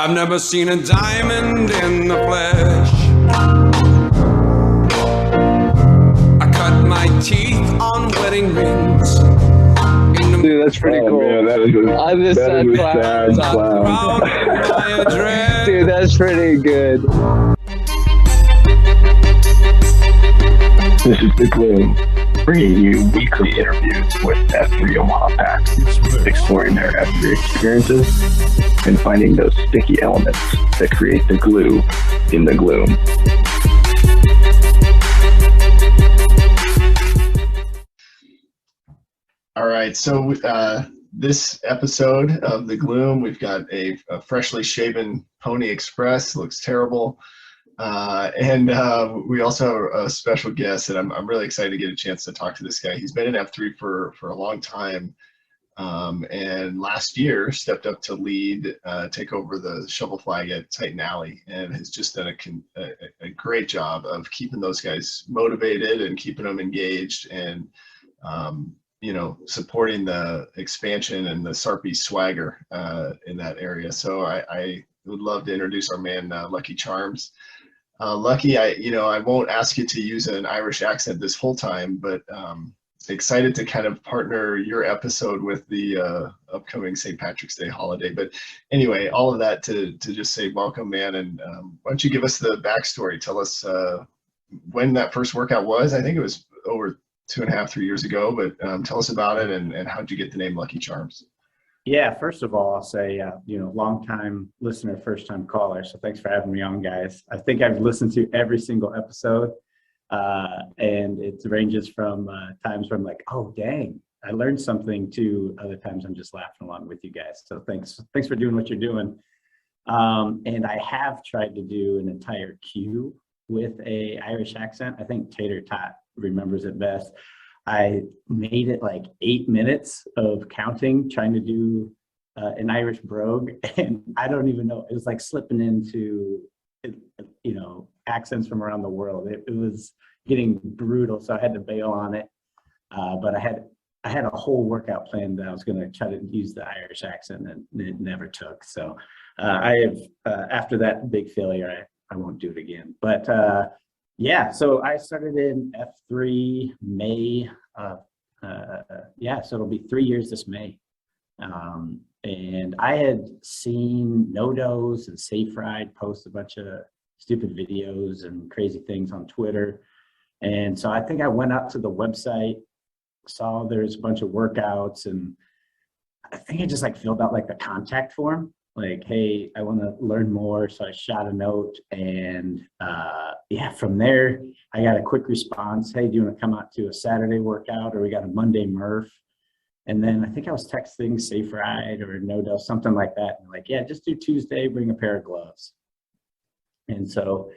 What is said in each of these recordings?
I've never seen a diamond in the flesh. I cut my teeth on wedding rings. Dude, that's pretty cool. Man, that is a sad clown. Dude, that's pretty good. This is The Gloom, bringing you weekly interviews with F3 Omaha packs, exploring their F3 experiences and finding those sticky elements that create the glue in the gloom. All right, so this episode of The Gloom, we've got a freshly shaven Pony Express. Looks terrible. And we also have a special guest, and I'm really excited to get a chance to talk to this guy. He's been in F3 for a long time, and last year stepped up to lead, take over the shovel flag at Titan Alley, and has just done a great job of keeping those guys motivated and keeping them engaged, and you know, supporting the expansion and the Sarpy swagger in that area. So I would love to introduce our man, Lucky Charms. Lucky, I won't ask you to use an Irish accent this whole time, but excited to kind of partner your episode with the upcoming St. Patrick's Day holiday. But anyway, all of that to just say welcome, man. And why don't you give us the backstory? Tell us when that first workout was. I think it was over 2.5, 3 years ago, but tell us about it and how'd you get the name Lucky Charms? Yeah, first of all, I'll say, long time listener, first time caller. So thanks for having me on, guys. I think I've listened to every single episode, and it ranges from times where I'm like, oh, dang, I learned something, to other times I'm just laughing along with you guys. So thanks for doing what you're doing. And I have tried to do an entire queue with a Irish accent. I think Tater Tot remembers it best. I made it like 8 minutes of counting, trying to do an Irish brogue, and I don't even know. It was like slipping into, accents from around the world. It was getting brutal, so I had to bail on it. But I had a whole workout plan that I was going to try to use the Irish accent, and it never took. So I have, after that big failure, I won't do it again. But yeah, so I started in F3 May. So it'll be 3 years this May. And I had seen NoDoz and Safe Ride post a bunch of stupid videos and crazy things on Twitter. And so I think I went up to the website, saw there's a bunch of workouts, and I think I just filled out the contact form. Like, hey, I want to learn more. So I shot a note, and from there, I got a quick response. Hey, do you want to come out to a Saturday workout, or we got a Monday Murph? And then I think I was texting Safe Ride or NoDoz, something like that. And like, yeah, just do Tuesday, bring a pair of gloves. And so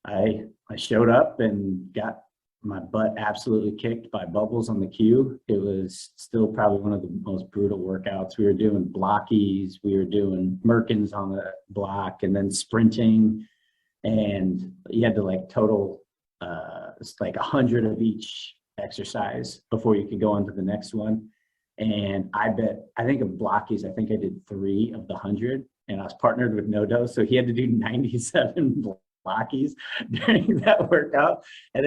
I showed up and got my butt absolutely kicked by Bubbles on the queue. It was still probably one of the most brutal workouts. We were doing blockies, we were doing Merkins on the block, and then sprinting, and you had to total it's 100 of each exercise before you could go on to the next one. And I think of blockies, I think I did 3 of the 100, and I was partnered with NoDoz, so he had to do 97 blockies during that workout, and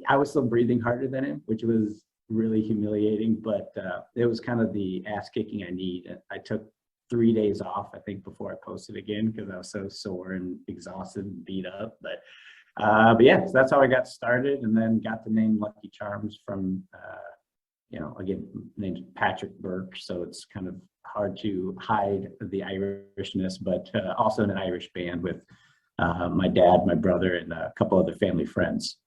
I was still breathing harder than him, which was really humiliating, but it was kind of the ass kicking I need. I took 3 days off, I think, before I posted again, because I was so sore and exhausted and beat up. But yeah, so that's how I got started, and then got the name Lucky Charms from again, name's Patrick Burke, so it's kind of hard to hide the Irishness, but also in an Irish band with my dad, my brother, and a couple other family friends.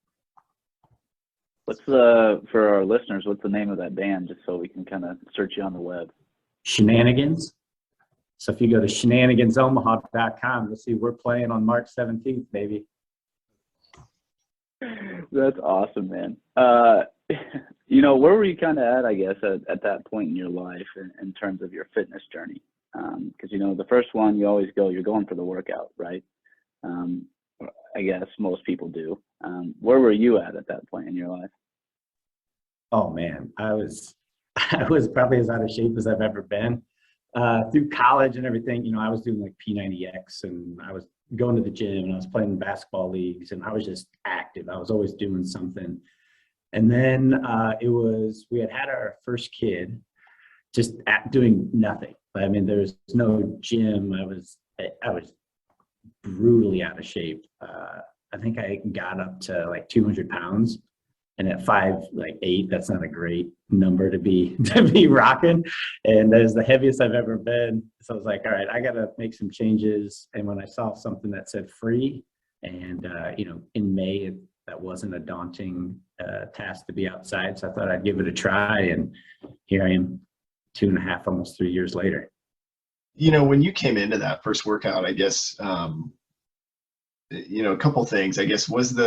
For our listeners, what's the name of that band, just so we can kind of search you on the web? Shenanigans. So if you go to shenanigansomaha.com, you'll see we're playing on March 17th, baby. That's awesome, man. Where were you kind of at, I guess, at that point in your life in terms of your fitness journey? Because, the first one, you're going for the workout, right? I guess most people do. Where were you at that point in your life? Oh man, I was probably as out of shape as I've ever been. through college and everything, I was doing like P90X, and I was going to the gym, and I was playing basketball leagues, and I was just active. I was always doing something. And then we had our first kid, just doing nothing. I mean, there's no gym. I was brutally out of shape. I think I got up to like 200 pounds, and at 5'8", that's not a great number to be rocking. And that is the heaviest I've ever been. So I was like, all right, I got to make some changes. And when I saw something that said free, and in May, that wasn't a daunting task to be outside. So I thought I'd give it a try, and here I am, 2.5, almost 3 years later. When you came into that first workout, I guess, a couple things, I guess, was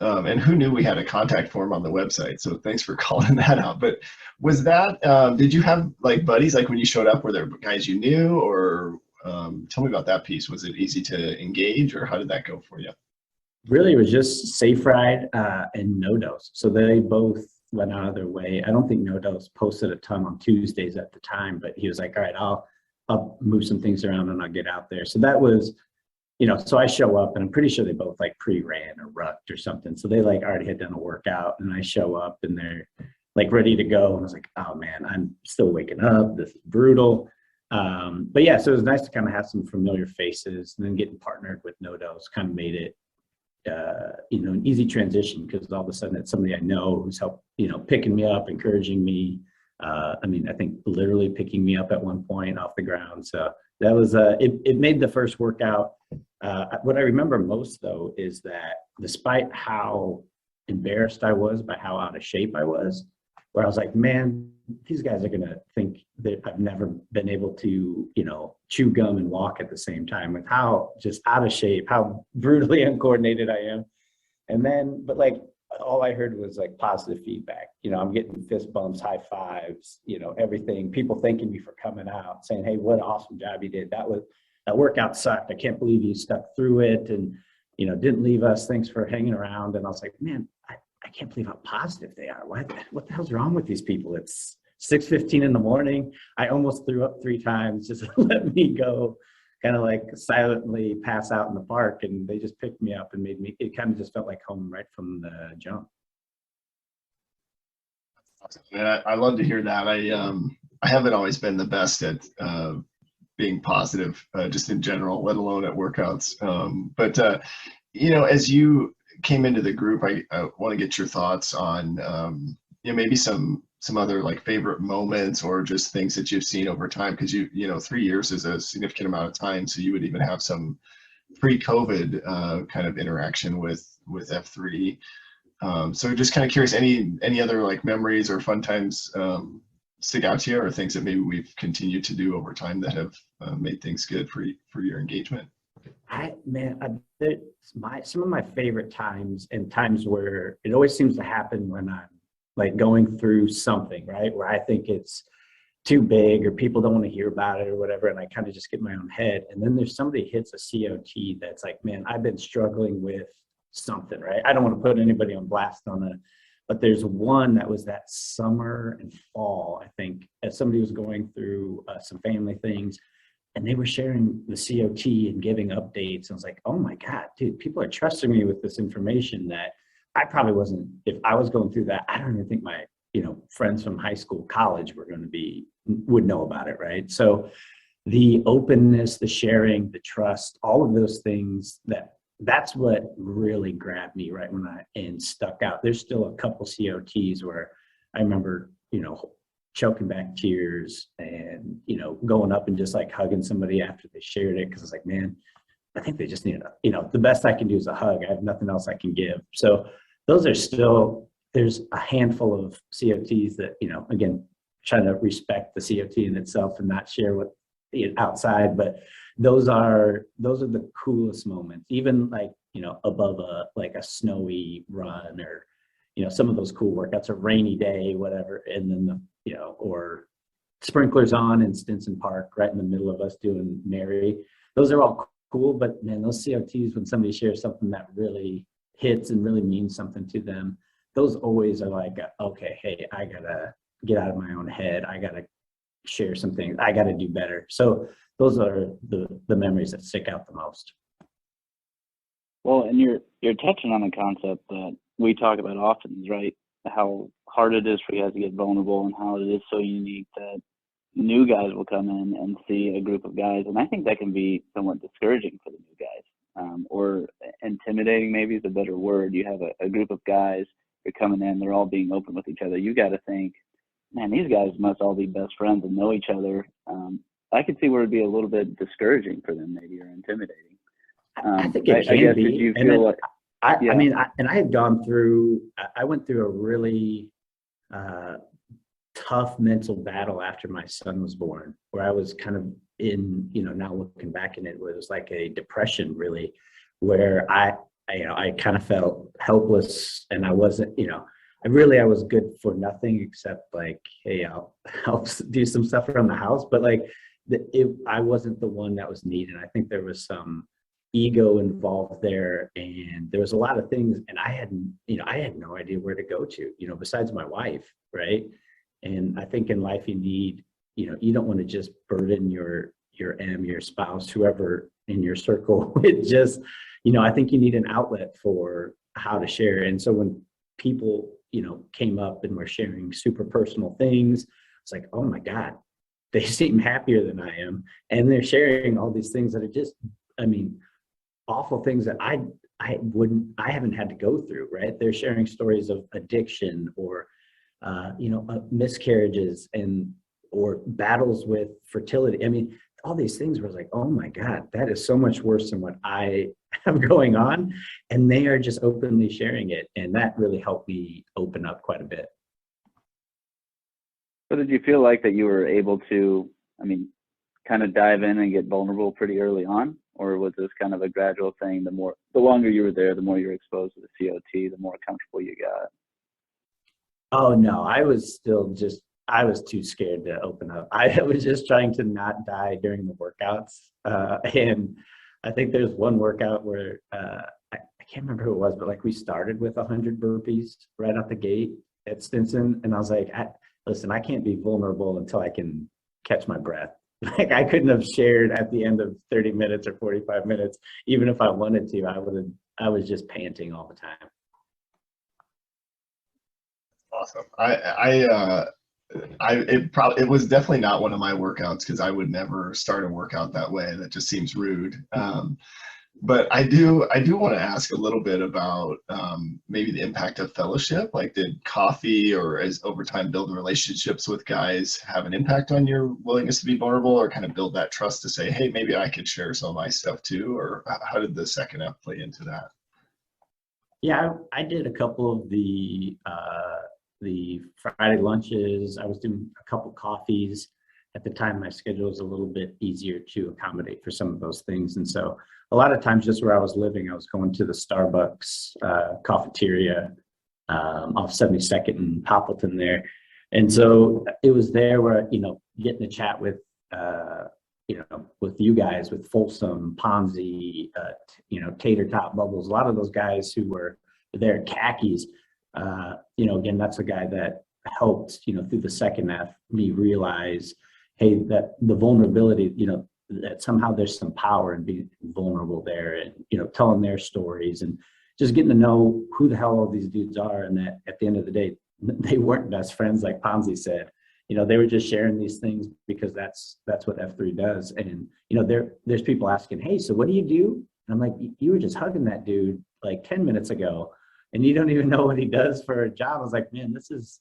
and who knew we had a contact form on the website? So thanks for calling that out. But was that, did you have like buddies, like when you showed up, were there guys you knew, or tell me about that piece. Was it easy to engage, or how did that go for you? Really, it was just Safe Ride and No Dose. So they both went out of their way. I don't think No Dose posted a ton on Tuesdays at the time, but he was like, all right, I'll move some things around and I'll get out there. So that was, so I show up, and I'm pretty sure they both like pre-ran or rucked or something. So they like already had done a workout, and I show up and they're like ready to go. And I was like, oh man, I'm still waking up. This is brutal. But yeah, so it was nice to kind of have some familiar faces, and then getting partnered with No Dose kind of made it, an easy transition, because all of a sudden it's somebody I know who's helped, picking me up, encouraging me. I think literally picking me up at one point off the ground. So that was, it made the first workout. What I remember most though, is that despite how embarrassed I was by how out of shape I was, where I was like, man, these guys are going to think that I've never been able to, chew gum and walk at the same time, with how just out of shape, how brutally uncoordinated I am. And then, but like, all I heard was like positive feedback. I'm getting fist bumps, high fives, everything. People thanking me for coming out, saying, hey, what an awesome job you did. That workout sucked. I can't believe you stuck through it, and, didn't leave us. Thanks for hanging around. And I was like, man, I can't believe how positive they are. What the hell's wrong with these people? It's 6:15 in the morning. I almost threw up 3 times. Just let me go, kind of like silently pass out in the park. And they just picked me up and it kind of just felt like home right from the jump. Man, I love to hear that. I haven't always been the best at being positive, just in general, let alone at workouts. But as you came into the group, I want to get your thoughts on maybe some other like favorite moments, or just things that you've seen over time, because 3 years is a significant amount of time. So you would even have some pre-COVID kind of interaction with F3. So just kind of curious, any other like memories or fun times stick out to you, or things that maybe we've continued to do over time that have made things good for your engagement? Some of my favorite times, and times where it always seems to happen when I'm like going through something, right, where I think it's too big or people don't want to hear about it or whatever, and I kind of just get in my own head. And then there's somebody hits a COT that's like, man, I've been struggling with something, right? I don't want to put anybody on blast but there's one that was that summer and fall, I think, as somebody was going through some family things, and they were sharing the COT and giving updates. And I was like, oh my God, dude, people are trusting me with this information that I probably wasn't. If I was going through that, I don't even think my, friends from high school, college would know about it, right? So the openness, the sharing, the trust, all of those things, that's what really grabbed me right and stuck out. There's still a couple COTs where I remember, choking back tears and, going up and just like hugging somebody after they shared it. Cause I was like, man, I think they just need the best I can do is a hug. I have nothing else I can give. So those are still, there's a handful of COTs that, again, trying to respect the COT in itself and not share what outside, but those are the coolest moments, even like, above a snowy run, or, some of those cool workouts, a rainy day, whatever. And then or sprinklers on in Stinson Park, right in the middle of us doing Mary. Those are all cool, but man, those COTs, when somebody shares something that really hits and really means something to them, those always are like, okay, hey, I gotta get out of my own head. I gotta share some things. I got to do better. So those are the memories that stick out the most. Well, and you're touching on a concept that we talk about often, right? How hard it is for you guys to get vulnerable, and how it is so unique that new guys will come in and see a group of guys, and I think that can be somewhat discouraging for the new guys, or intimidating. Maybe is a better word. You have a group of guys, you're coming in, they're all being open with each other. You got to think, man, these guys must all be best friends and know each other. I could see where it'd be a little bit discouraging for them, maybe, or intimidating. I think it can be. Did you feel like, I mean, I had gone through, I went through a really tough mental battle after my son was born, where I was kind of in, now looking back in it, where it was like a depression, really, where I kind of felt helpless, and I wasn't, I was good for nothing except like, hey, I'll help do some stuff around the house, but like I wasn't the one that was needed. I think there was some ego involved there, and there was a lot of things, and I had no idea where to go to, besides my wife, right? And I think in life you need, you don't want to just burden your spouse, whoever in your circle, with just, I think you need an outlet for how to share. And so when people, came up and were sharing super personal things, it's like, oh my God, they seem happier than I am, and they're sharing all these things that are just, awful things that I haven't had to go through, right? They're sharing stories of addiction, or miscarriages, or battles with fertility. All these things were like, oh my God, that is so much worse than what I have going on, and they are just openly sharing it, and that really helped me open up quite a bit. So did you feel like that you were able to, kind of dive in and get vulnerable pretty early on? Or was this kind of a gradual thing? The longer you were there, the more you were exposed to the COT, the more comfortable you got? Oh no, I was too scared to open up. I was just trying to not die during the workouts. And I think there's one workout where, I can't remember who it was, but like we started with 100 burpees right out the gate at Stinson. And I was like, listen, I can't be vulnerable until I can catch my breath. Like I couldn't have shared at the end of 30 minutes or 45 minutes, even if I wanted to. I was just panting all the time. Awesome. It was definitely not one of my workouts, because I would never start a workout that way. That just seems rude. But I do want to ask a little bit about maybe the impact of fellowship. Like, did coffee, or as over time building relationships with guys, have an impact on your willingness to be vulnerable, or kind of build that trust to say, hey, maybe I could share some of my stuff too? Or how did the second F play into that? Yeah, I did a couple of the Friday lunches. I was doing a couple coffees. At the time, my schedule was a little bit easier to accommodate for some of those things. And so a lot of times, just where I was living, I was going to the Starbucks cafeteria off 72nd and Poppleton there. And so it was there where, getting to chat with, with you guys, with Folsom, Ponzi, Tater Top, Bubbles, a lot of those guys who were there, Khakis. Again, that's a guy that helped, through the second F, me realize, hey, that the vulnerability, that somehow there's some power in being vulnerable there, and, telling their stories, and just getting to know who the hell all these dudes are. And that at the end of the day, they weren't best friends, like Ponzi said. They were just sharing these things because that's what F3 does. And, there's people asking, hey, so what do you do? And I'm like, you were just hugging that dude like 10 minutes ago, and you don't even know what he does for a job. I was like, man, this is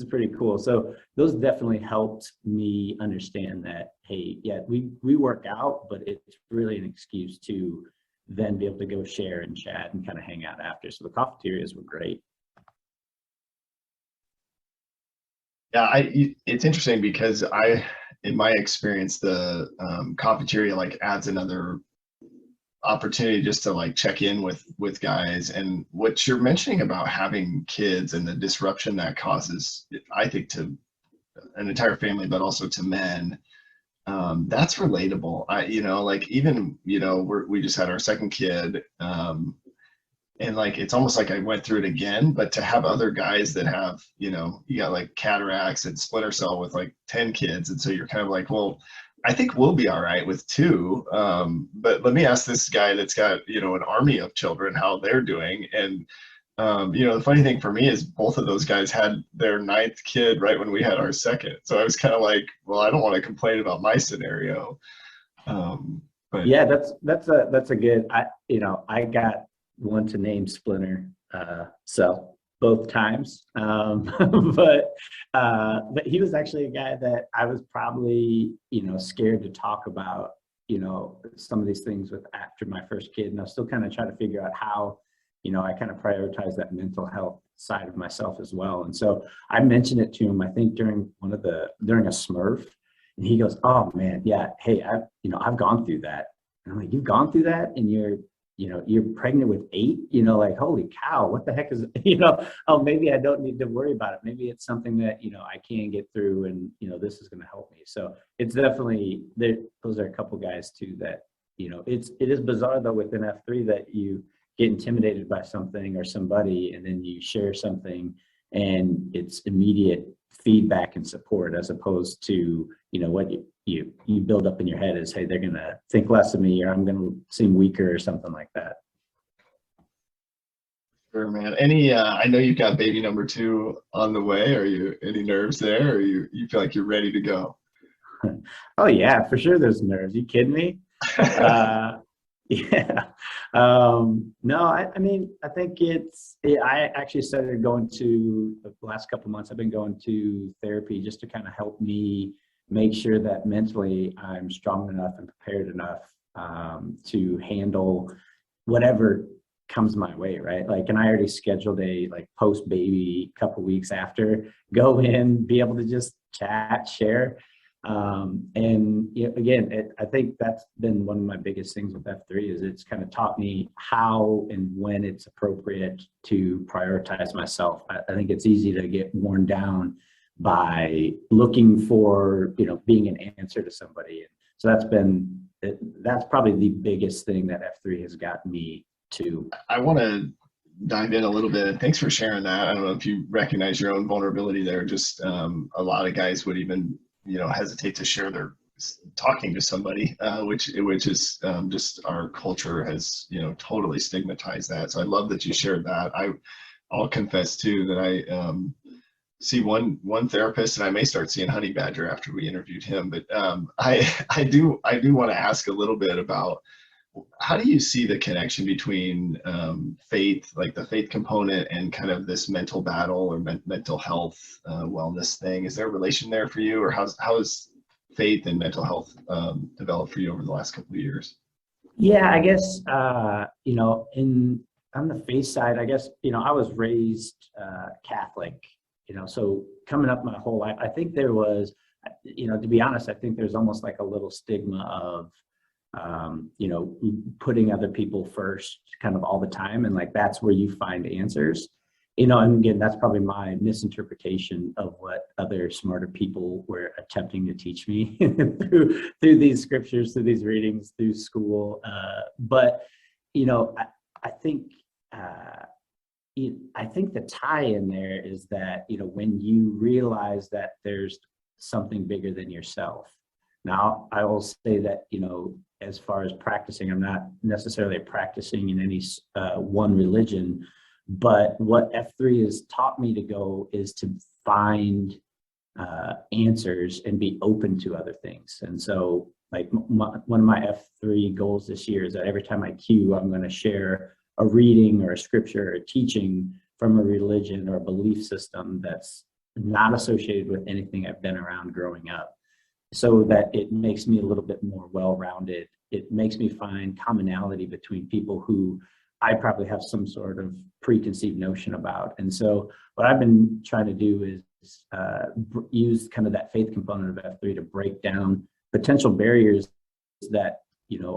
pretty cool. So those definitely helped me understand that, hey, yeah, we work out, but it's really an excuse to then be able to go share and chat and kind of hang out after. So the cafeterias were great. Yeah, it's interesting because in my experience, the cafeteria like adds another opportunity just to like check in with guys. And what you're mentioning about having kids and the disruption that causes, I think, to an entire family, but also to men, that's relatable. Like even, we just had our second kid, and like it's almost like I went through it again, but to have other guys that have, you know, you got like cataracts and splinter cell with like 10 kids, and so you're kind of like, well, I think we'll be all right with two, but let me ask this guy that's got, you know, an army of children how they're doing. And you know, the funny thing for me is both of those guys had their ninth kid right when we had our second, so I was kind of like, well, I don't want to complain about my scenario. But Yeah, that's a good. I got one to name Splinter, so both times. But he was actually a guy that I was probably scared to talk about some of these things with after my first kid, and I was still kind of trying to figure out how I kind of prioritize that mental health side of myself as well. And so I mentioned it to him, I think during a Smurf, and he goes, "Oh man, yeah, hey, I've gone through that." And I'm like, "You've gone through that, and you're pregnant with 8, like, holy cow, what the heck is," oh, maybe I don't need to worry about it. Maybe it's something that, I can get through, and, this is going to help me. So it's definitely there. Those are a couple guys too that, it is bizarre though within F3 that you get intimidated by something or somebody, and then you share something and it's immediate feedback and support, as opposed to, what you build up in your head is, hey, they're going to think less of me, or I'm going to seem weaker or something like that. Sure, man. I know you've got baby number 2 on the way. Are you any nerves there, or you feel like you're ready to go? Oh yeah, for sure there's nerves. You kidding me? Yeah. No, I mean, I think I actually started going to, the last couple of months, I've been going to therapy just to kind of help me make sure that mentally I'm strong enough and prepared enough to handle whatever comes my way, right? Like, and I already scheduled a post baby couple weeks after, go in, be able to just chat, share. And again, I think that's been one of my biggest things with F3 is it's kind of taught me how and when it's appropriate to prioritize myself. I think it's easy to get worn down by looking for, being an answer to somebody. So that's probably the biggest thing that F3 has gotten me to. I want to dive in a little bit. Thanks for sharing that. I don't know if you recognize your own vulnerability there. Just a lot of guys would even hesitate to share their talking to somebody, which is just our culture has totally stigmatized that. So I love that you shared that. I'll confess too that I see one therapist, and I may start seeing Honey Badger after we interviewed him. But I do want to ask a little bit about, how do you see the connection between faith, like the faith component, and kind of this mental battle or mental health wellness thing? Is there a relation there for you, or how has faith and mental health developed for you over the last couple of years? Yeah, I guess on the faith side, I guess I was raised Catholic, so coming up my whole life, I think there was, to be honest, I think there's almost like a little stigma of putting other people first kind of all the time. And that's where you find answers, and again, that's probably my misinterpretation of what other smarter people were attempting to teach me through these scriptures, through these readings, through school. But, I think the tie in there is that, when you realize that there's something bigger than yourself. Now, I will say that, as far as practicing, I'm not necessarily practicing in any one religion, but what F3 has taught me to go is to find answers and be open to other things. And so one of my F3 goals this year is that every time I cue, I'm going to share a reading or a scripture or a teaching from a religion or a belief system that's not associated with anything I've been around growing up, so that it makes me a little bit more well-rounded. It makes me find commonality between people who I probably have some sort of preconceived notion about. And so what I've been trying to do is use kind of that faith component of F3 to break down potential barriers that,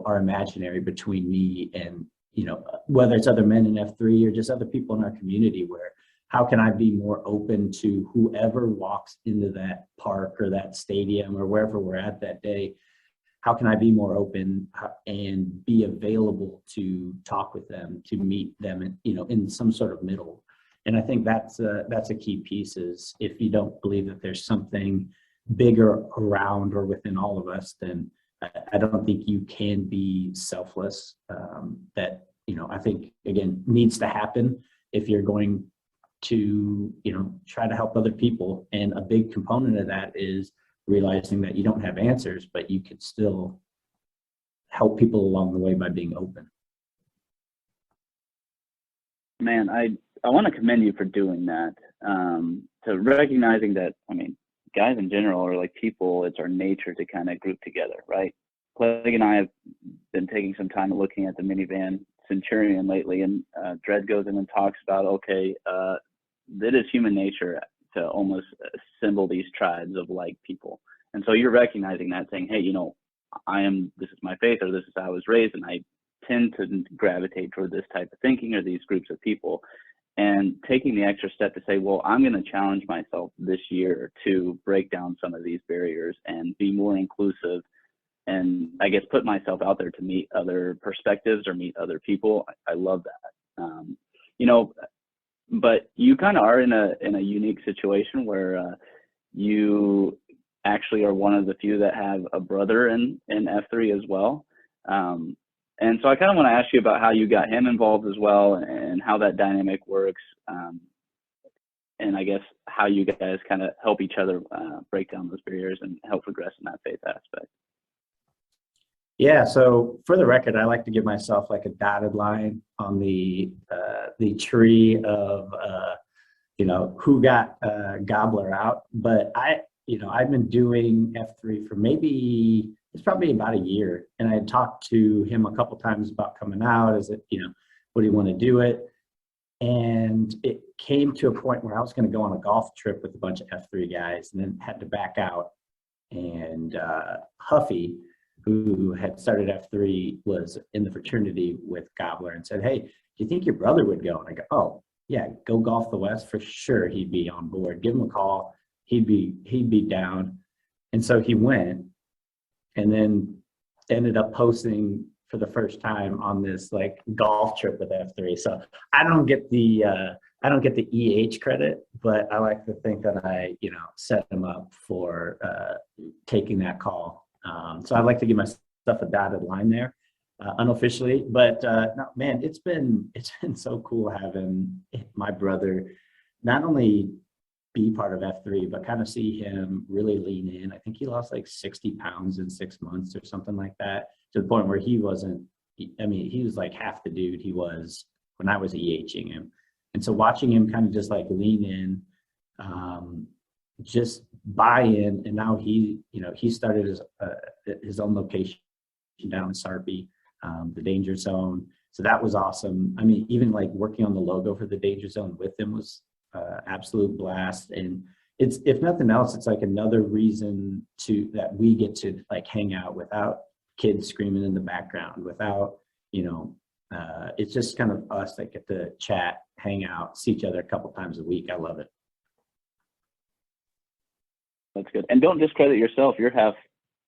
are imaginary between me and, whether it's other men in F3 or just other people in our community, where how can I be more open to whoever walks into that park or that stadium or wherever we're at that day, how can I be more open and be available to talk with them, to meet them, and in some sort of middle. And I think that's a key piece. Is if you don't believe that there's something bigger around or within all of us, then I don't think you can be selfless. That I think again needs to happen if you're going to try to help other people. And a big component of that is realizing that you don't have answers, but you can still help people along the way by being open. Man, I want to commend you for doing that. To recognizing that, I mean, guys in general are like people, it's our nature to kind of group together, right? Clegg and I have been taking some time looking at the minivan Centurion lately, and Dredd goes in and talks about, okay, that is human nature to almost assemble these tribes of like people. And so you're recognizing that, saying, hey, this is my faith, or this is how I was raised, and I tend to gravitate toward this type of thinking or these groups of people. And taking the extra step to say, well, I'm going to challenge myself this year to break down some of these barriers and be more inclusive, and I guess put myself out there to meet other perspectives or meet other people. I love that. But you kind of are in a unique situation where you actually are one of the few that have a brother in F3 as well. And so I kind of want to ask you about how you got him involved as well, and how that dynamic works, and I guess how you guys kind of help each other break down those barriers and help progress in that faith aspect. Yeah, so for the record, I like to give myself like a dotted line on the tree of who got Gobbler out. But I've been doing F3 for it's probably about a year, and I had talked to him a couple times about coming out. Is it would he want to do it? And it came to a point where I was going to go on a golf trip with a bunch of F3 guys, and then had to back out. And Huffy, who had started F3, was in the fraternity with Gobbler and said, hey, do you think your brother would go? And I go, oh yeah, go golf the West for sure. He'd be on board. Give him a call. He'd be down. And so he went, and then ended up posting for the first time on this like golf trip with F3. So I don't get the EH credit, but I like to think that I set him up for taking that call. So I'd like to give myself a dotted line there, unofficially. But no, man, it's been so cool having my brother not only be part of F3, but kind of see him really lean in. I think he lost like 60 pounds in 6 months or something like that, to the point where he was like half the dude he was when I was EHing him. And so watching him kind of just like lean in, just buy in, and now he started his own location down in Sarpy, the Danger Zone. So that was awesome. I mean, even like working on the logo for the Danger Zone with him was absolute blast. And it's, if nothing else, it's like another reason that we get to like hang out without kids screaming in the background, without it's just kind of us that get to chat, hang out, see each other a couple times a week. I love it. That's good. And don't discredit yourself. You're half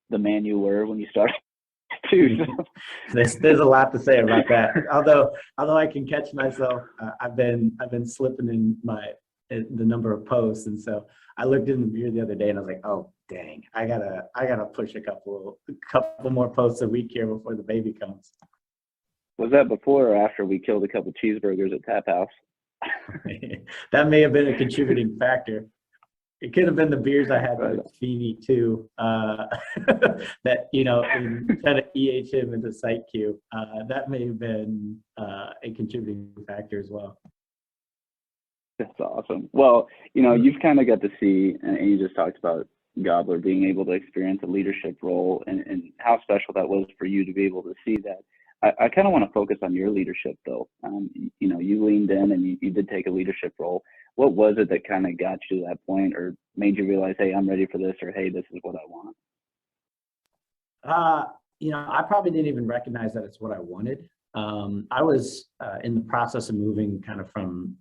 the man you were when you started too. There's a lot to say about that. Although I can catch myself, I've been slipping in the number of posts, and so I looked in the mirror the other day and I was like, oh dang, I gotta push a couple more posts a week here before the baby comes. Was that before or after we killed a couple cheeseburgers at Tap House? That may have been a contributing factor. It could have been the beers I had with Feeney too, that, kind of EH him into site Q. That may have been a contributing factor as well. That's awesome. Well, you've kind of got to see, and you just talked about Gobbler being able to experience a leadership role, and how special that was for you to be able to see that. I kind of want to focus on your leadership though. You leaned in and you did take a leadership role. What was it that kind of got you to that point, or made you realize, hey, I'm ready for this, or hey, this is what I want? I probably didn't even recognize that it's what I wanted. I was in the process of moving kind of from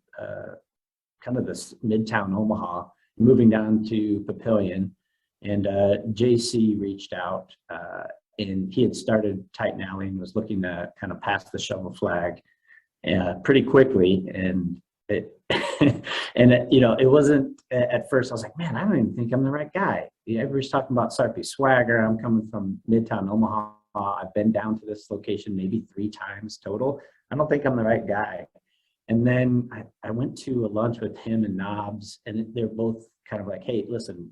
kind of this Midtown Omaha, moving down to Papillion, and JC reached out and he had started Titan Alley and was looking to kind of pass the shovel flag pretty quickly. And it, and it, you know, it wasn't at first. I was like, man, I don't even think I'm the right guy. Everybody's talking about Sarpy swagger. I'm coming from Midtown Omaha. I've been down to this location maybe 3 times total. I don't think I'm the right guy. And then I went to a lunch with him and Knobs, and they're both kind of like, hey, listen,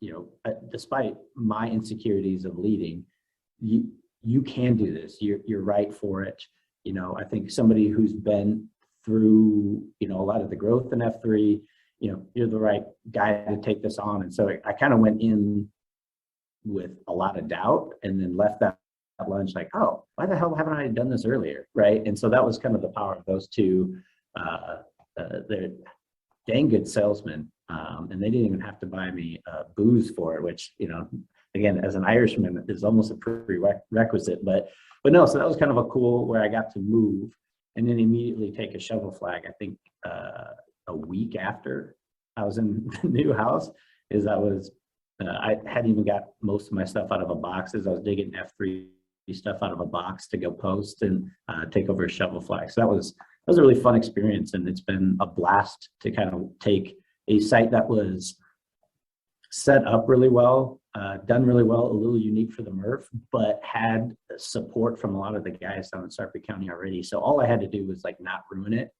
you know, despite my insecurities of leading, you can do this. You're right for it. You know, I think somebody who's been through, you know, a lot of the growth in F3, you know, you're the right guy to take this on. And so I kind of went in with a lot of doubt and then left that lunch like, oh, why the hell haven't I done this earlier, right? And so that was kind of the power of those two. They're dang good salesmen, and they didn't even have to buy me booze for it, which, you know, again, as an Irishman is almost a prerequisite. But no, so that was kind of a cool where I got to move and then immediately take a shovel flag. I think a week after I was in the new house, I hadn't even got most of my stuff out of a box as I was digging F3 stuff out of a box to go post and take over a shovel flag. So that was a really fun experience, and it's been a blast to kind of take a site that was set up really well, done really well, a little unique for the MRF, but had support from a lot of the guys down in Sarpy County already. So all I had to do was like not ruin it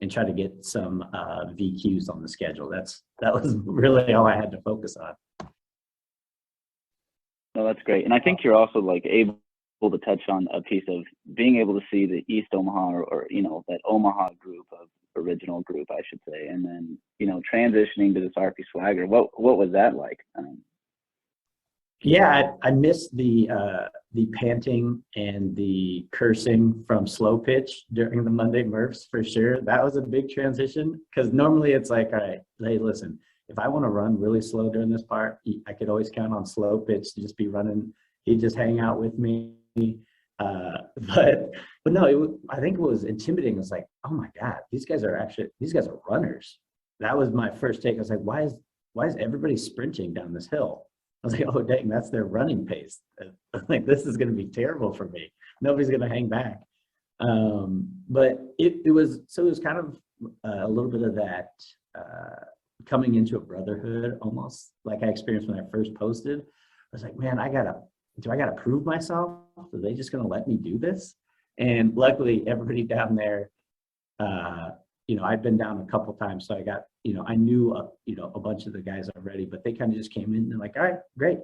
and try to get some VQs on the schedule. That was really all I had to focus on. No, that's great. And I think you're also like able to touch on a piece of being able to see the East Omaha or you know, that Omaha group of original group, I should say, and then, you know, transitioning to the Sarpy swagger. What was that like? Yeah, I missed the panting and the cursing from slow pitch during the Monday MRFs for sure. That was a big transition because normally it's like, all right, hey, listen, if I want to run really slow during this part, I could always count on slow pitch to just be running. He'd just hang out with me. But no, I think it was intimidating. It was like, oh my God, these guys are runners. That was my first take. I was like, why is everybody sprinting down this hill? I was like, oh dang, that's their running pace. Like, this is going to be terrible for me. Nobody's going to hang back. But it was kind of a little bit of that coming into a brotherhood, almost like I experienced when I first posted. I was like, man, do I gotta prove myself? Are they just gonna let me do this? And luckily everybody down there, you know, I'd been down a couple times, so I got, you know, I knew a bunch of the guys already, but they kind of just came in and like, all right, great.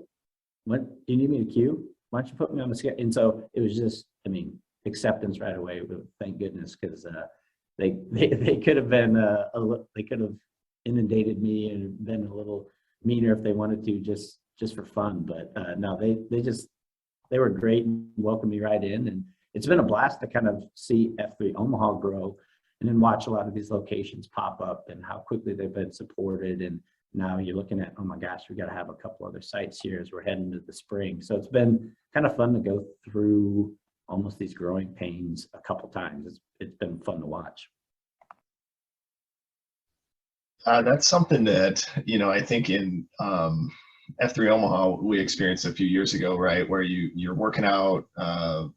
What do you need me to queue? Why don't you put me on the schedule? And so it was just, I mean, acceptance right away. Thank goodness, because they could have been they could have inundated me and been a little meaner if they wanted to, just for fun. But no, they were great and welcomed me right in. And it's been a blast to kind of see F3 Omaha grow and then watch a lot of these locations pop up and how quickly they've been supported. And now you're looking at, oh my gosh, we got to have a couple other sites here as we're heading into the spring. So it's been kind of fun to go through almost these growing pains a couple times. It's been fun to watch. That's something that, you know, I think in F3 Omaha we experienced a few years ago, right, where you're working out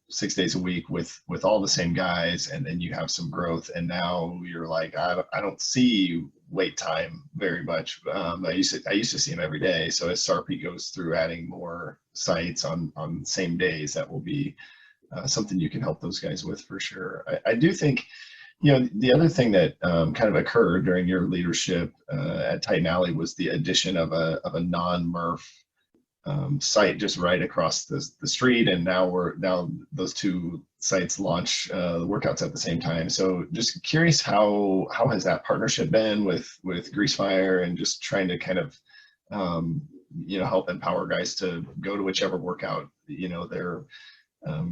6 days a week with all the same guys, and then you have some growth, and now you're like, I don't see wait time very much. I used to see him every day. So as Sarpy goes through adding more sites on same days, that will be something you can help those guys with for sure. I do think, you know, the other thing that kind of occurred during your leadership at Titan Alley was the addition of a non-MRF site just right across the street, and now those two sites launch workouts at the same time. So just curious, how has that partnership been with Greasefire, and just trying to kind of you know, help empower guys to go to whichever workout, you know, they're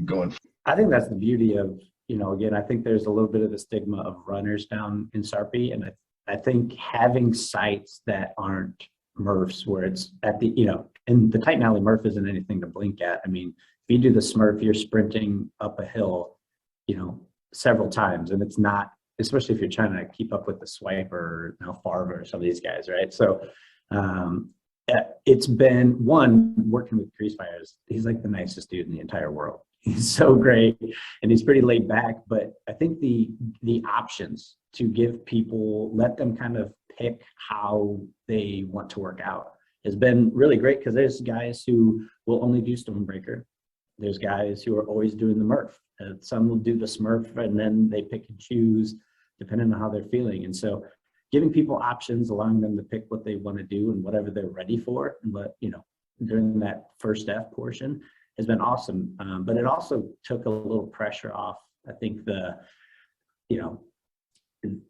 going for. I think that's the beauty of, you know, again, I think there's a little bit of the stigma of runners down in Sarpy, and I think having sites that aren't MRFs, where it's at the, you know, and the Titan Alley MRF isn't anything to blink at. I mean, if you do the Smurf, you're sprinting up a hill, you know, several times, and it's not, especially if you're trying to keep up with the Swiper or, you know, Farva or some of these guys, right? So it's been one working with Grease Fires. He's like the nicest dude in the entire world. He's so great, and he's pretty laid back. But I think the options to give people, let them kind of pick how they want to work out, has been really great, because there's guys who will only do Stormbreaker. There's guys who are always doing the Murph. Some will do the Smurf, and then they pick and choose depending on how they're feeling. And so giving people options, allowing them to pick what they want to do and whatever they're ready for, and during that first F portion has been awesome. But it also took a little pressure off. I think the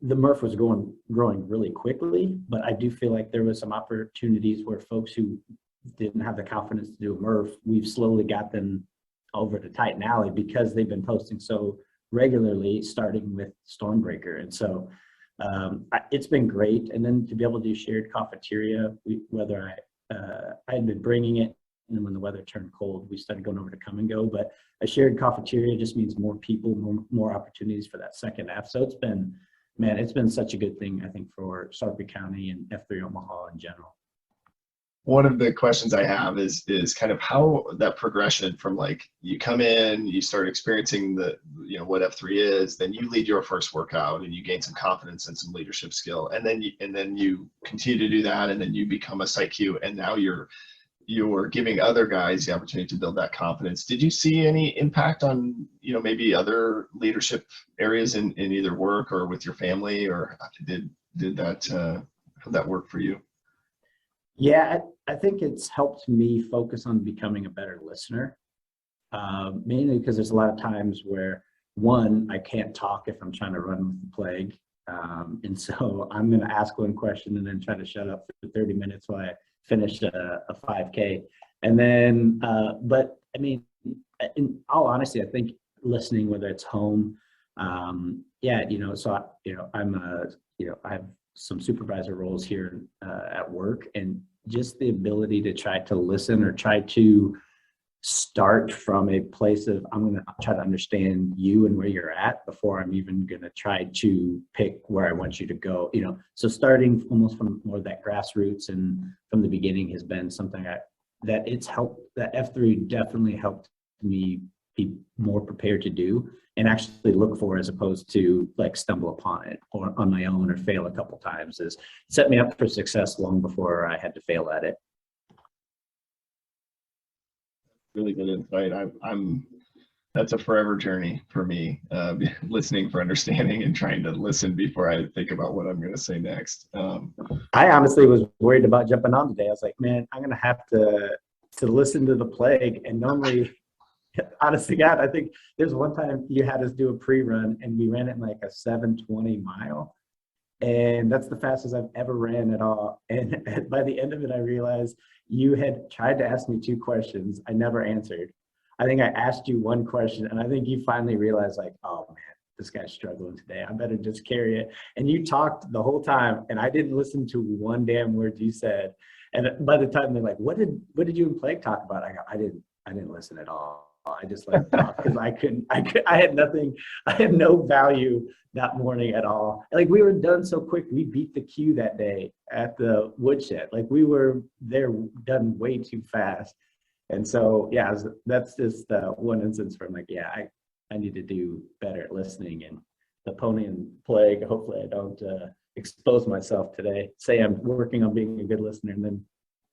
Murph was growing really quickly, but I do feel like there was some opportunities where folks who didn't have the confidence to do a Murph, we've slowly got them over to Titan Alley because they've been posting so regularly, starting with Stormbreaker. And so it's been great. And then to be able to do shared cafeteria, whether I had been bringing it, and then when the weather turned cold, we started going over to Come and Go. But a shared cafeteria just means more people, more opportunities for that second F. So it's been such a good thing, I think, for Sarpy County and F3 Omaha in general. One of the questions I have is kind of how that progression from, like, you come in, you start experiencing what F3 is, then you lead your first workout and you gain some confidence and some leadership skill, and then you continue to do that, and then you become a Site Q, and now you're giving other guys the opportunity to build that confidence. Did you see any impact on maybe other leadership areas in either work or with your family, or did that how'd that work for you? Yeah, I think it's helped me focus on becoming a better listener, mainly because there's a lot of times where, one, I can't talk if I'm trying to run with the plague. And so I'm going to ask one question and then try to shut up for 30 minutes while I finish a 5K. And then, but I mean, in all honesty, I think listening, whether it's home, so I have some supervisor roles here at work, and just the ability to try to listen or try to start from a place of, I'm going to try to understand you and where you're at before I'm even going to try to pick where I want you to go. So starting almost from more of that grassroots and from the beginning has been something that it's helped. That F3 definitely helped me be more prepared to do and actually look for, as opposed to like stumble upon it or on my own or fail a couple times. Is set me up for success long before I had to fail at it. Really good insight. That's a forever journey for me, listening for understanding and trying to listen before I think about what I'm going to say next. I honestly was worried about jumping on today. I was like, man, I'm going to have to listen to the plague. And normally, honest to God, I think there's one time you had us do a pre-run and we ran it in like a 7:20 mile. And that's the fastest I've ever ran at all. And by the end of it, I realized you had tried to ask me 2 questions. I never answered. I think I asked you 1 question, and I think you finally realized, like, oh man, this guy's struggling today. I better just carry it. And you talked the whole time, and I didn't listen to one damn word you said. And by the time they're like, what did you and Plague talk about? I go, I didn't listen at all. I just let him talk because I had nothing. I had no value that morning at all. Like, we were done so quick. We beat the queue that day at the woodshed. Like, we were there done way too fast. And so, yeah, that's just one instance where I'm like, yeah, I need to do better at listening. And the Pony and Plague, hopefully I don't expose myself today. Say I'm working on being a good listener and then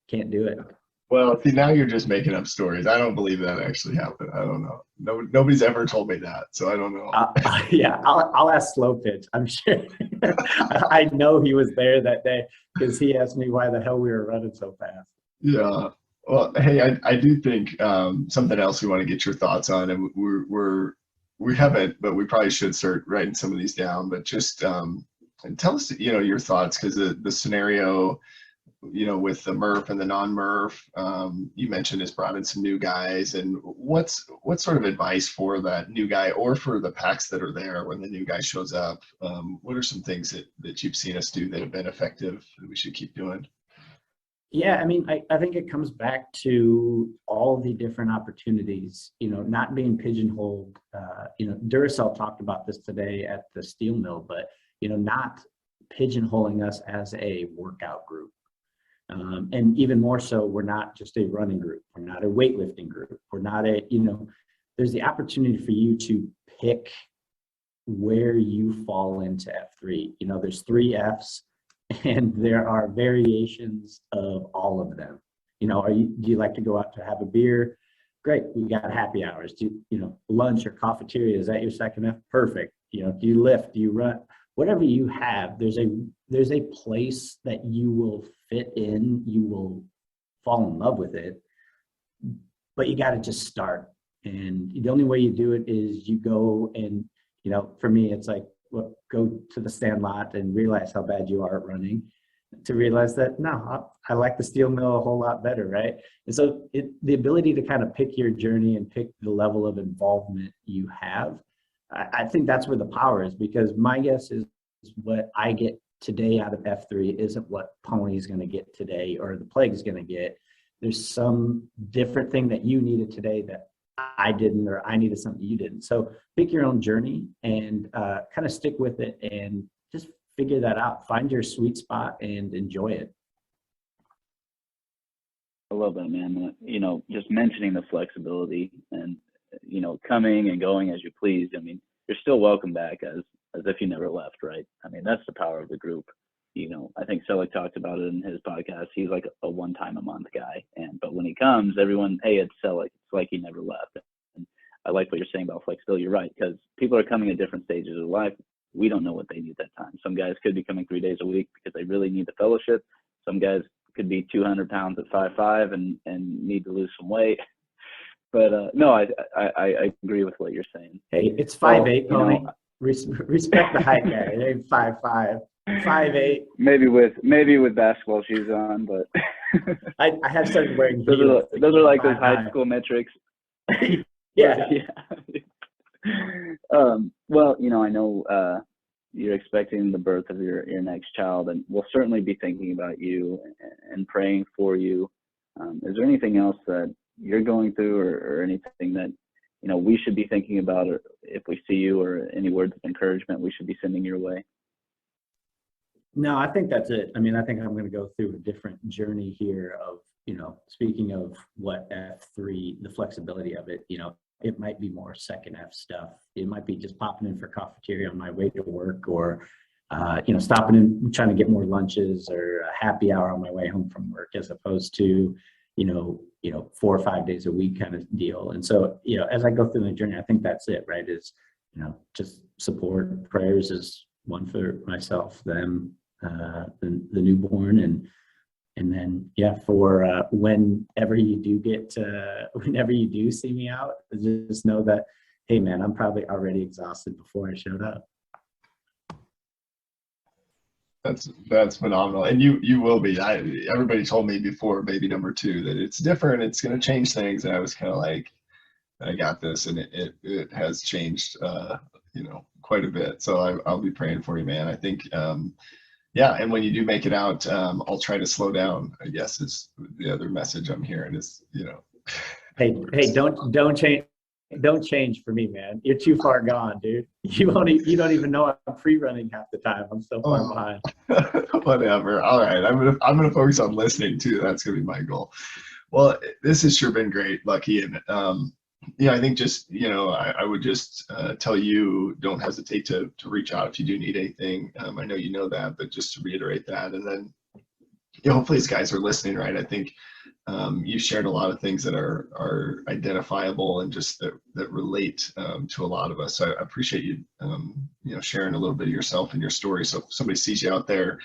can't do it. Well, see, now you're just making up stories. I don't believe that actually happened. I don't know. Nobody's ever told me that, so I don't know. Yeah, I'll ask Slow Pitch. I'm sure. I know he was there that day because he asked me why the hell we were running so fast. Yeah. Well, hey, I do think something else we want to get your thoughts on, and we haven't, but we probably should start writing some of these down. But just tell us, your thoughts, because the scenario, with the Murph and the non-Murph, you mentioned has brought in some new guys, and what sort of advice for that new guy or for the packs that are there when the new guy shows up? What are some things that you've seen us do that have been effective that we should keep doing? Yeah, I mean, I think it comes back to all the different opportunities, not being pigeonholed. Duracell talked about this today at the steel mill, but, not pigeonholing us as a workout group. And even more so, we're not just a running group. We're not a weightlifting group. We're not a, there's the opportunity for you to pick where you fall into F3. There's 3 Fs, and there are variations of all of them. Do you like to go out to have a beer? Great, we got happy hours. Do lunch or cafeteria, is that your second F? Perfect. Do you lift? Do you run? Whatever you have, there's a place that you will fit in. You will fall in love with it, but you got to just start. And the only way you do it is you go and, for me, it's like, well, go to the Sandlot and realize how bad you are at running, to realize that, no, I like the steel mill a whole lot better, right? And so the ability to kind of pick your journey and pick the level of involvement you have, I think that's where the power is, because my guess is what I get today out of F3 isn't what Pony's going to get today or the Plague's going to get. There's some different thing that you needed today that I didn't, or I needed something you didn't. So pick your own journey and kind of stick with it and just figure that out. Find your sweet spot and enjoy it. I love that, man. Just mentioning the flexibility and, coming and going as you please. I mean, you're still welcome back as if you never left, right? I mean, that's the power of the group. I think Selleck talked about it in his podcast. He's like a one-time a month guy. But when he comes, everyone, hey, it's Selleck. It's like he never left. And I like what you're saying about flexibility. You're right, because people are coming at different stages of life. We don't know what they need that time. Some guys could be coming 3 days a week because they really need the fellowship. Some guys could be 200 pounds at 5'5" and need to lose some weight. But no, I agree with what you're saying. Hey, it's 5'8", Pony. Respect the height guy. It ain't 5'5". 5'8". Maybe with basketball shoes on, but I have started wearing heels. Those are like those high school metrics. Yeah. Well, I know you're expecting the birth of your next child, and we'll certainly be thinking about you and praying for you. Is there anything else that you're going through, or anything that we should be thinking about, or if we see you, or any words of encouragement we should be sending your way? No, I think that's it. I mean, I think I'm going to go through a different journey here of, speaking of what F3, the flexibility of it, it might be more second F stuff. It might be just popping in for cafeteria on my way to work, or, stopping in, trying to get more lunches, or a happy hour on my way home from work, as opposed to, 4 or 5 days a week kind of deal. And so, as I go through the journey, I think that's it, right? Is, just support. Prayers is one for myself, them, the newborn, and then, for whenever you do see me out, just know that, hey man, I'm probably already exhausted before I showed up. That's phenomenal, and you will be. Everybody told me before baby number 2 that it's different. It's going to change things, and I was kind of like, I got this, and it has changed, quite a bit. So I'll be praying for you, man. I think, and when you do make it out, I'll try to slow down, I guess, is the other message I'm hearing is, Hey, don't change for me, man. You're too far gone, dude. You don't even know I'm pre-running half the time. I'm so far behind. Whatever. All right. I'm gonna focus on listening too. That's gonna be my goal. Well, this has sure been great, Lucky. And I think just, I would just tell you, don't hesitate to reach out if you do need anything. I know you know that, but just to reiterate that. And then, hopefully these guys are listening, right? I think you shared a lot of things that are identifiable and just that relate to a lot of us. So I appreciate you, sharing a little bit of yourself and your story. So if somebody sees you out there,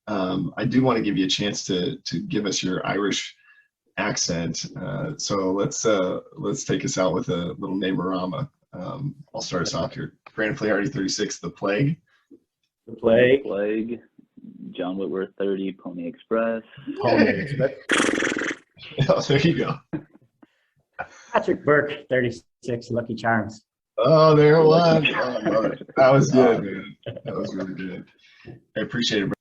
I do want to give you a chance to give us your Irish accent. So let's take us out with a little Neighborama. I'll start us off here. Brandon Fleharty, 36, The Plague. The Plague. Plague. John Whitworth, 30, Pony Express. Pony Express. Oh, there you go. Patrick Burke, 36, Lucky Charms. Oh, there it was. Oh, that was good, man. That was really good. I appreciate it, bro.